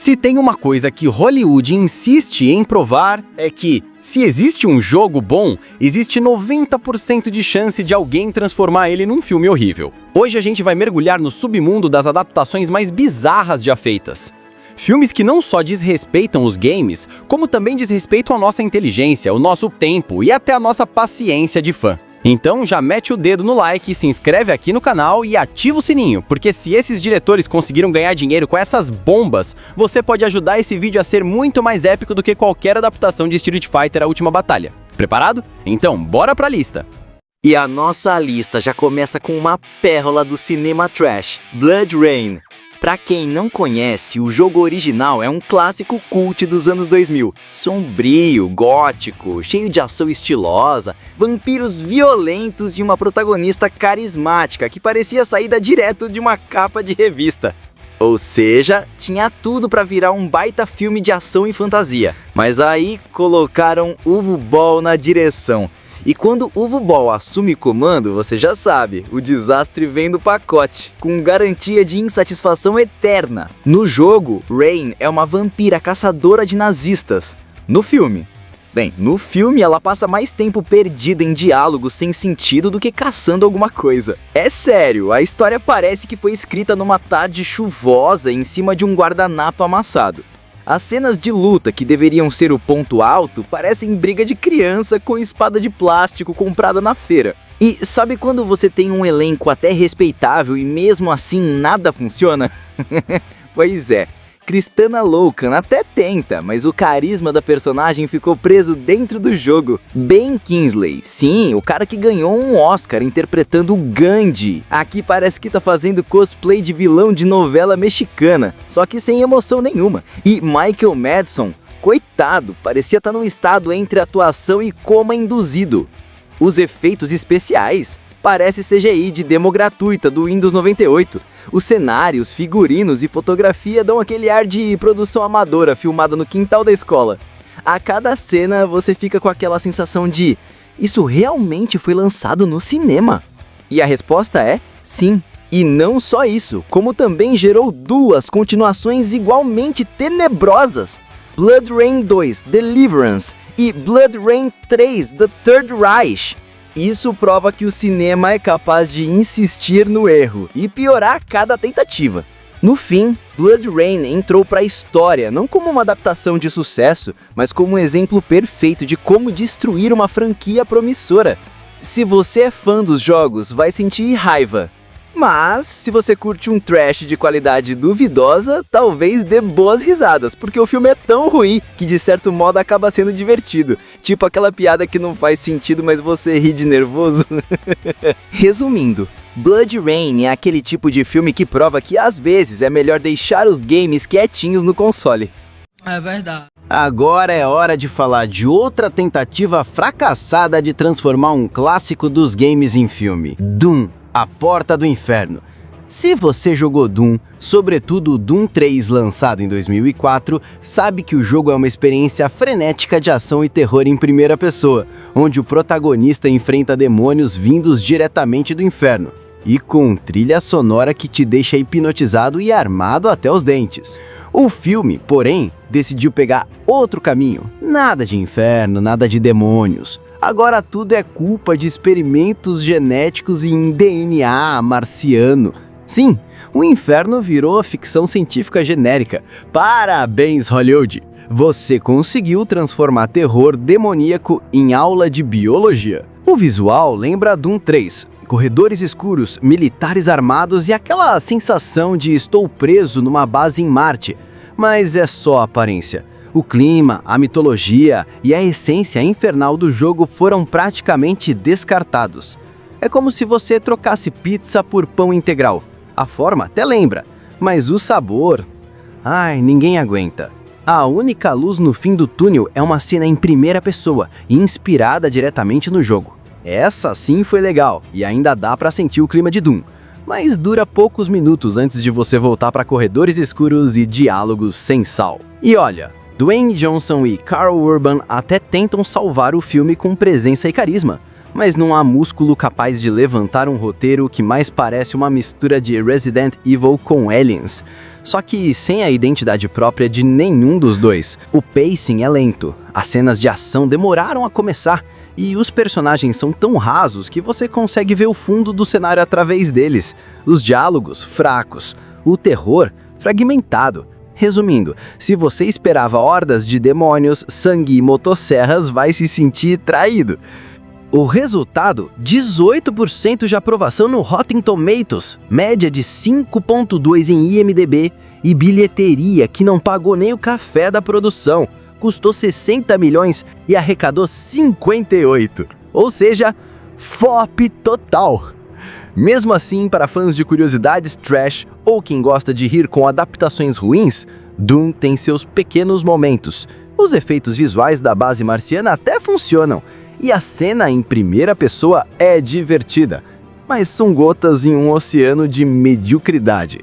Se tem uma coisa que Hollywood insiste em provar é que, se existe um jogo bom, existe 90% de chance de alguém transformar ele num filme horrível. Hoje a gente vai mergulhar no submundo das adaptações mais bizarras já feitas. Filmes que não só desrespeitam os games, como também desrespeitam a nossa inteligência, o nosso tempo e até a nossa paciência de fã. Então já mete o dedo no like, se inscreve aqui no canal e ativa o sininho, porque se esses diretores conseguiram ganhar dinheiro com essas bombas, você pode ajudar esse vídeo a ser muito mais épico do que qualquer adaptação de Street Fighter: A Última Batalha. Preparado? Então bora pra lista! E a nossa lista já começa com uma pérola do cinema trash, Blood Rain. Pra quem não conhece, o jogo original é um clássico cult dos anos 2000. Sombrio, gótico, cheio de ação estilosa, vampiros violentos e uma protagonista carismática que parecia saída direto de uma capa de revista. Ou seja, tinha tudo pra virar um baita filme de ação e fantasia. Mas aí colocaram Uwe Boll na direção. E quando Uwe Boll assume comando, você já sabe, o desastre vem do pacote, com garantia de insatisfação eterna. No jogo, Rain é uma vampira caçadora de nazistas. No filme ela passa mais tempo perdida em diálogos sem sentido do que caçando alguma coisa. É sério, a história parece que foi escrita numa tarde chuvosa em cima de um guardanapo amassado. As cenas de luta, que deveriam ser o ponto alto, parecem briga de criança com espada de plástico comprada na feira. E sabe quando você tem um elenco até respeitável e mesmo assim nada funciona? Pois é, Kristanna Loken até tenta, mas o carisma da personagem ficou preso dentro do jogo. Ben Kingsley, sim, o cara que ganhou um Oscar interpretando o Gandhi. Aqui parece que tá fazendo cosplay de vilão de novela mexicana, só que sem emoção nenhuma. E Michael Madsen, coitado, parecia estar num estado entre atuação e coma induzido. Os efeitos especiais parece CGI de demo gratuita do Windows 98. Os cenários, figurinos e fotografia dão aquele ar de produção amadora filmada no quintal da escola. A cada cena você fica com aquela sensação de: isso realmente foi lançado no cinema? E a resposta é sim. E não só isso, como também gerou duas continuações igualmente tenebrosas: Blood Rain 2, Deliverance e Blood Rain 3, The Third Reich. Isso prova que o cinema é capaz de insistir no erro e piorar cada tentativa. No fim, Blood Rain entrou para a história não como uma adaptação de sucesso, mas como um exemplo perfeito de como destruir uma franquia promissora. Se você é fã dos jogos, vai sentir raiva. Mas, se você curte um trash de qualidade duvidosa, talvez dê boas risadas, porque o filme é tão ruim que de certo modo acaba sendo divertido. Tipo aquela piada que não faz sentido, mas você ri de nervoso. Resumindo, Blood Rain é aquele tipo de filme que prova que às vezes é melhor deixar os games quietinhos no console. É verdade. Agora é hora de falar de outra tentativa fracassada de transformar um clássico dos games em filme: Doom, A Porta do Inferno. Se você jogou Doom, sobretudo o Doom 3 lançado em 2004, sabe que o jogo é uma experiência frenética de ação e terror em primeira pessoa, onde o protagonista enfrenta demônios vindos diretamente do inferno, e com trilha sonora que te deixa hipnotizado e armado até os dentes. O filme, porém, decidiu pegar outro caminho. Nada de inferno, nada de demônios. Agora tudo é culpa de experimentos genéticos em DNA marciano. Sim, o inferno virou a ficção científica genérica. Parabéns, Hollywood! Você conseguiu transformar terror demoníaco em aula de biologia. O visual lembra Doom 3. Corredores escuros, militares armados e aquela sensação de estou preso numa base em Marte. Mas é só aparência. O clima, a mitologia e a essência infernal do jogo foram praticamente descartados. É como se você trocasse pizza por pão integral. A forma até lembra, mas o sabor... Ai, ninguém aguenta. A única luz no fim do túnel é uma cena em primeira pessoa, inspirada diretamente no jogo. Essa sim foi legal, e ainda dá pra sentir o clima de Doom, mas dura poucos minutos antes de você voltar para corredores escuros e diálogos sem sal. E olha, Dwayne Johnson e Karl Urban até tentam salvar o filme com presença e carisma, mas não há músculo capaz de levantar um roteiro que mais parece uma mistura de Resident Evil com Aliens. só que sem a identidade própria de nenhum dos dois. O pacing é lento, as cenas de ação demoraram a começar, e os personagens são tão rasos que você consegue ver o fundo do cenário através deles. Os diálogos, fracos. O terror, fragmentado. Resumindo, se você esperava hordas de demônios, sangue e motosserras, vai se sentir traído. O resultado, 18% de aprovação no Rotten Tomatoes, média de 5.2 em IMDb, e bilheteria que não pagou nem o café da produção. Custou 60 milhões e arrecadou 58. Ou seja, flop total. Mesmo assim, para fãs de curiosidades trash ou quem gosta de rir com adaptações ruins, Doom tem seus pequenos momentos. Os efeitos visuais da base marciana até funcionam, e a cena em primeira pessoa é divertida, mas são gotas em um oceano de mediocridade.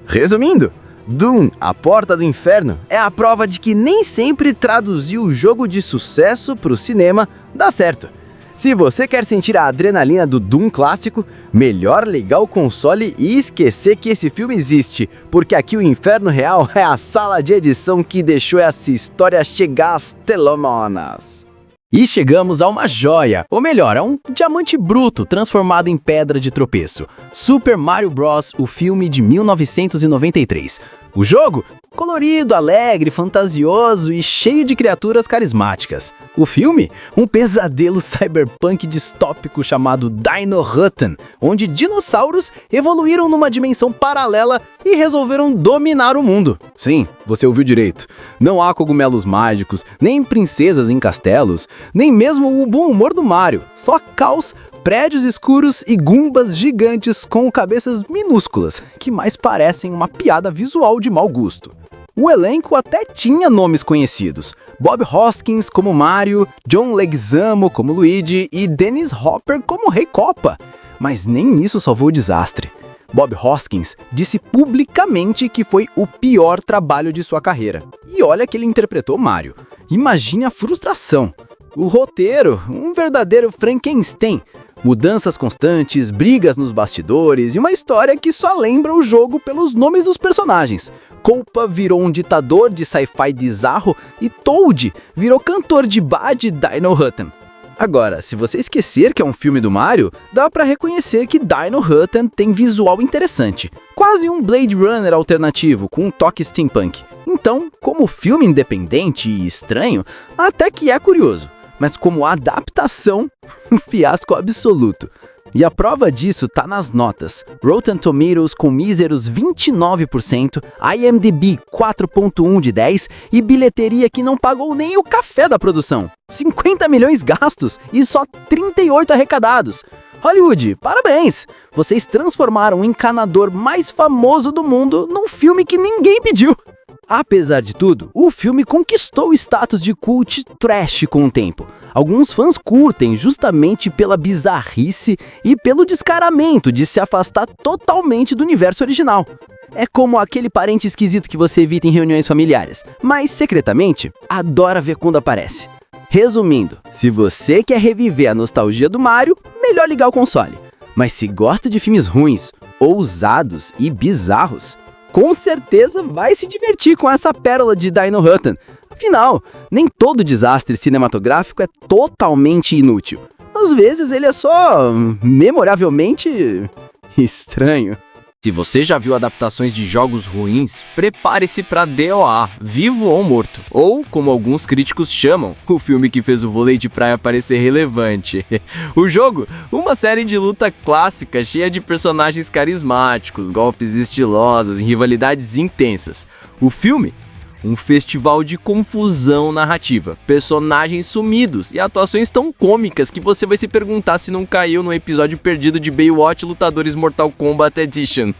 Resumindo, Doom, A Porta do Inferno, é a prova de que nem sempre traduzir o jogo de sucesso para o cinema dá certo. Se você quer sentir a adrenalina do Doom clássico, melhor ligar o console e esquecer que esse filme existe, porque aqui o inferno real é a sala de edição que deixou essa história chegar às telonas. E chegamos a uma joia, ou melhor, a um diamante bruto transformado em pedra de tropeço. Super Mario Bros., o filme de 1993. O jogo? Colorido, alegre, fantasioso e cheio de criaturas carismáticas. O filme? Um pesadelo cyberpunk distópico chamado Dino Hutton, onde dinossauros evoluíram numa dimensão paralela e resolveram dominar o mundo. Sim, você ouviu direito. Não há cogumelos mágicos, nem princesas em castelos, nem mesmo o bom humor do Mario. Só caos, prédios escuros e gumbas gigantes com cabeças minúsculas, que mais parecem uma piada visual de mau gosto. O elenco até tinha nomes conhecidos. Bob Hoskins como Mario, John Leguizamo como Luigi e Dennis Hopper como Rei Copa. Mas nem isso salvou o desastre. Bob Hoskins disse publicamente que foi o pior trabalho de sua carreira. E olha que ele interpretou Mario. Imagine a frustração. O roteiro, um verdadeiro Frankenstein. Mudanças constantes, brigas nos bastidores e uma história que só lembra o jogo pelos nomes dos personagens. Koopa virou um ditador de sci-fi bizarro e Toad virou cantor de bar de Dino Hutton. Agora, se você esquecer que é um filme do Mario, dá pra reconhecer que Dino Hutton tem visual interessante. Quase um Blade Runner alternativo, com um toque steampunk. Então, como filme independente e estranho, até que é curioso. Mas como adaptação, um fiasco absoluto. E a prova disso tá nas notas. Rotten Tomatoes com míseros 29%, IMDb 4.1 de 10 e bilheteria que não pagou nem o café da produção. 50 milhões gastos e só 38 arrecadados. Hollywood, parabéns! Vocês transformaram o encanador mais famoso do mundo num filme que ninguém pediu. Apesar de tudo, o filme conquistou o status de cult trash com o tempo. Alguns fãs curtem justamente pela bizarrice e pelo descaramento de se afastar totalmente do universo original. É como aquele parente esquisito que você evita em reuniões familiares, mas secretamente adora ver quando aparece. Resumindo, se você quer reviver a nostalgia do Mario, melhor ligar o console. Mas se gosta de filmes ruins, ousados e bizarros, com certeza vai se divertir com essa pérola de Dino Hutton. Afinal, nem todo desastre cinematográfico é totalmente inútil. Às vezes ele é só memoravelmente estranho. Se você já viu adaptações de jogos ruins, prepare-se para DOA, Vivo ou Morto, ou, como alguns críticos chamam, o filme que fez o vôlei de praia parecer relevante. O jogo, uma série de luta clássica cheia de personagens carismáticos, golpes estilosos e rivalidades intensas. O filme, um festival de confusão narrativa, personagens sumidos e atuações tão cômicas que você vai se perguntar se não caiu no episódio perdido de Baywatch Lutadores Mortal Kombat Edition.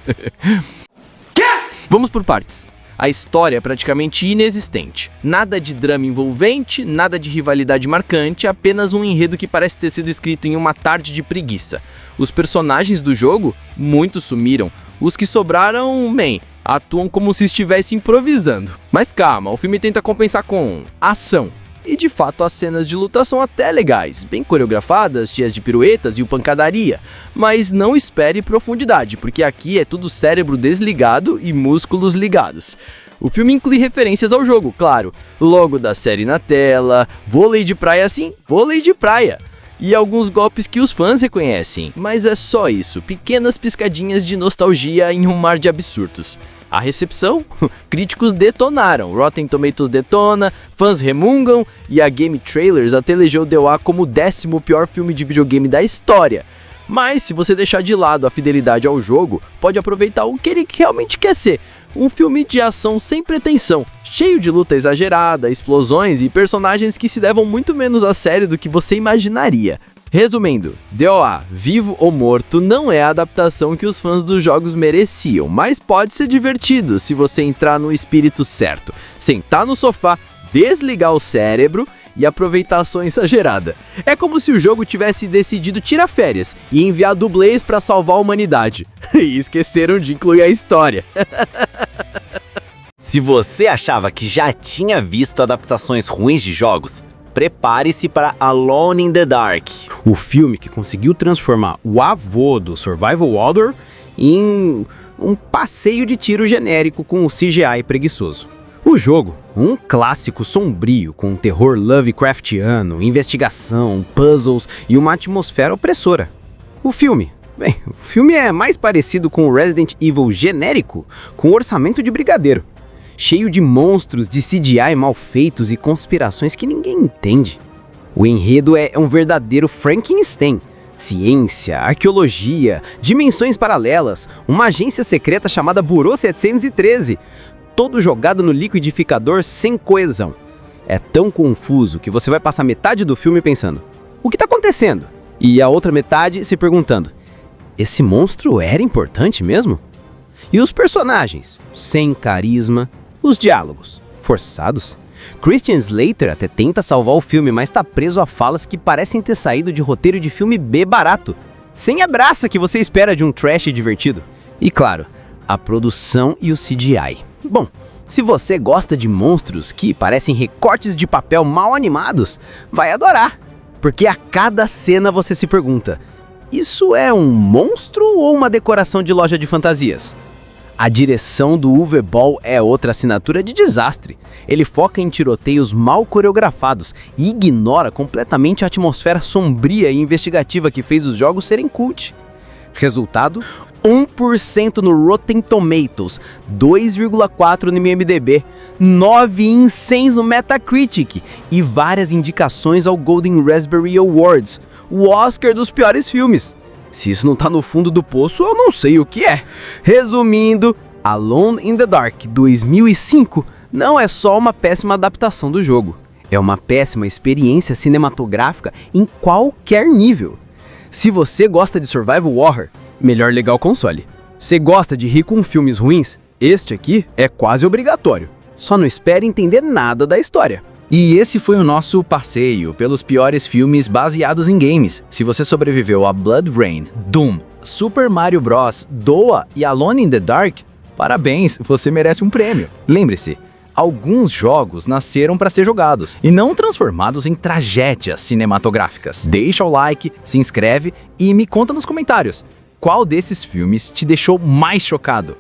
Vamos por partes. A história é praticamente inexistente. Nada de drama envolvente, nada de rivalidade marcante, apenas um enredo que parece ter sido escrito em uma tarde de preguiça. Os personagens do jogo, muitos sumiram. Os que sobraram, bem, atuam como se estivesse improvisando. Mas calma, o filme tenta compensar com ação, E de fato as cenas de luta são até legais, bem coreografadas, cheias de piruetas e o pancadaria. Mas não espere profundidade, porque aqui é tudo cérebro desligado e músculos ligados. O filme inclui referências ao jogo, claro, logo da série na tela, vôlei de praia sim, vôlei de praia. E alguns golpes que os fãs reconhecem, mas é só isso, pequenas piscadinhas de nostalgia em um mar de absurdos. A recepção? Críticos detonaram, Rotten Tomatoes detona, fãs remungam e a Game Trailers até elegeu DOA como o 10º pior filme de videogame da história. Mas se você deixar de lado a fidelidade ao jogo, pode aproveitar o que ele realmente quer ser. Um filme de ação sem pretensão, cheio de luta exagerada, explosões e personagens que se levam muito menos a sério do que você imaginaria. Resumindo, DOA, Vivo ou Morto não é a adaptação que os fãs dos jogos mereciam, mas pode ser divertido se você entrar no espírito certo, sentar no sofá, desligar o cérebro e aproveitar a ação exagerada. É como se o jogo tivesse decidido tirar férias e enviar dublês para salvar a humanidade. E esqueceram de incluir a história. Se você achava que já tinha visto adaptações ruins de jogos, prepare-se para Alone in the Dark. O filme que conseguiu transformar o avô do Survival Horror em um passeio de tiro genérico com o CGI preguiçoso. O jogo, um clássico sombrio com um terror Lovecraftiano, investigação, puzzles e uma atmosfera opressora. O filme é mais parecido com o Resident Evil genérico com orçamento de brigadeiro, cheio de monstros de CGI mal feitos e conspirações que ninguém entende. O enredo é um verdadeiro Frankenstein. Ciência, arqueologia, dimensões paralelas, uma agência secreta chamada Bureau 713, todo jogado no liquidificador sem coesão. É tão confuso que você vai passar metade do filme pensando, o que está acontecendo? E a outra metade se perguntando, esse monstro era importante mesmo? E os personagens, sem carisma, os diálogos, forçados. Christian Slater até tenta salvar o filme, mas tá preso a falas que parecem ter saído de roteiro de filme B barato, sem a graça que você espera de um trash divertido. E claro, a produção e o CGI. Bom, se você gosta de monstros que parecem recortes de papel mal animados, vai adorar. Porque a cada cena você se pergunta, isso é um monstro ou uma decoração de loja de fantasias? A direção do Uwe Boll é outra assinatura de desastre. Ele foca em tiroteios mal coreografados e ignora completamente a atmosfera sombria e investigativa que fez os jogos serem cult. Resultado? 1% no Rotten Tomatoes, 2,4% no IMDb, 9 em 100 no Metacritic e várias indicações ao Golden Raspberry Awards, o Oscar dos piores filmes. Se isso não tá no fundo do poço, eu não sei o que é. Resumindo, Alone in the Dark 2005 não é só uma péssima adaptação do jogo. É uma péssima experiência cinematográfica em qualquer nível. Se você gosta de survival horror, melhor ligar o console. Se gosta de rir com filmes ruins, este aqui é quase obrigatório. Só não espere entender nada da história. E esse foi o nosso passeio pelos piores filmes baseados em games. Se você sobreviveu a Blood Rain, Doom, Super Mario Bros, DOA e Alone in the Dark, parabéns, você merece um prêmio. Lembre-se, alguns jogos nasceram para ser jogados e não transformados em tragédias cinematográficas. Deixa o like, se inscreve e me conta nos comentários qual desses filmes te deixou mais chocado.